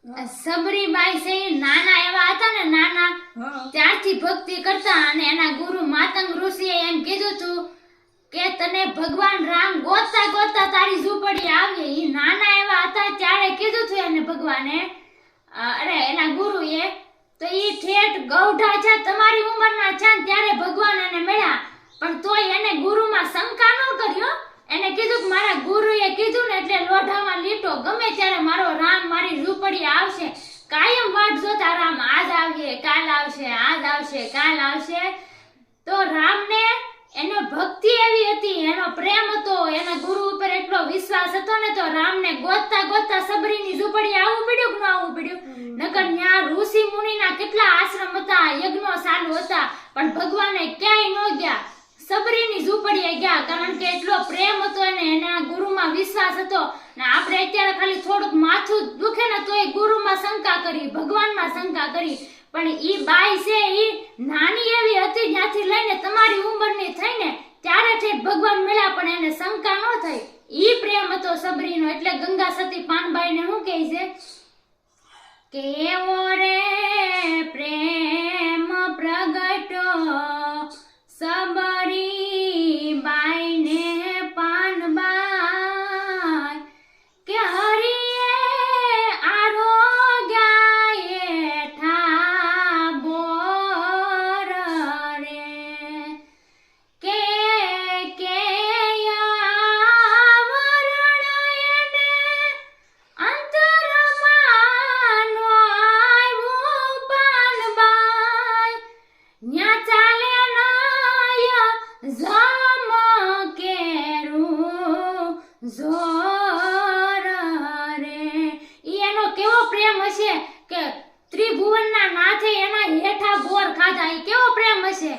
સબરીબાઈ છે નાના એવા હતા ને, નાના ત્યારથી ભક્તિ કરતા, અને એના ગુરુ માતંગ ઋષિએ એમ કીધું તું કે તને ભગવાન રામ ગોતતા ગોતતા તારી ઝૂંપડી આવે. ઈ નાના એવા હતા ત્યારે કીધું તું એને ભગવાને, અરે એના ગુરુએ. તો ઈ ઠેઠ ગૌઢા છે, તમારી ઉંમરના છે, ત્યારે ભગવાન એને મળ્યા. પણ તોય એને ગુરુમાં શંકા ન કર્યો. એને કીધું કે મારા ગુરુએ કીધું ને એટલે લોઢામાં લીટો, ગમે ત્યારે મારો રામ મારી ઝૂંપડી આવશે. કાયમ વાટ જોતા રામ, આજ આવશે, કાલ આવશે, આજ આવશે, કાલ આવશે. તો રામને એનો ભક્તિ એવી હતી, એનો પ્રેમ હતો, એના ગુરુ ઉપર એટલો વિશ્વાસ હતો ને, તો રામને ગોતતા ગોતતા સબરીની ઝૂંપડી આવવું પડ્યું કે ન આવવું પડ્યું? નકર ન્યા ઋષિ મુનિના કેટલા આશ્રમ હતા, યજ્ઞો ચાલુ હતા, પણ ભગવાને ક્યાંય ન ગયા. સબરીની ઝૂંપડીએ ગયા, કારણ કે એટલો પ્રેમ હતો એને, એના ગુરુમાં વિશ્વાસ હતો. ને આપણે અત્યારે ખાલી થોડુંક માથું દુખે ને તોય ગુરુમાં શંકા કરી, ભગવાનમાં શંકા કરી. પણ ઈ બાઈ છે ઈ નાની એવી હતી, ત્યાંથી લઈને તમારી ઉંમરની થઈને ત્યારે ઠેઠ ભગવાન મળ્યા, પણ એને શંકા ન થઈ. ઈ પ્રેમ હતો સબરીનો. એટલે ગંગા સતી પાનબાઈને શું કહે છે કે એવો રે પ્રેમ પ્રગટ્યો સબરી બાઈને પાનબાઈ, કે હરિએ આરોગ્યા એઠા બોર રે, કે આવરણ એને અંતરમાં નો આવ્યું પાનબાઈ, ન્યા ચાલે જોર રે. ઈ એનો કેવો પ્રેમ હશે કે ત્રિભુવનના નાથે એના હેઠા બોર ખાધા. ઈ કેવો પ્રેમ હશે.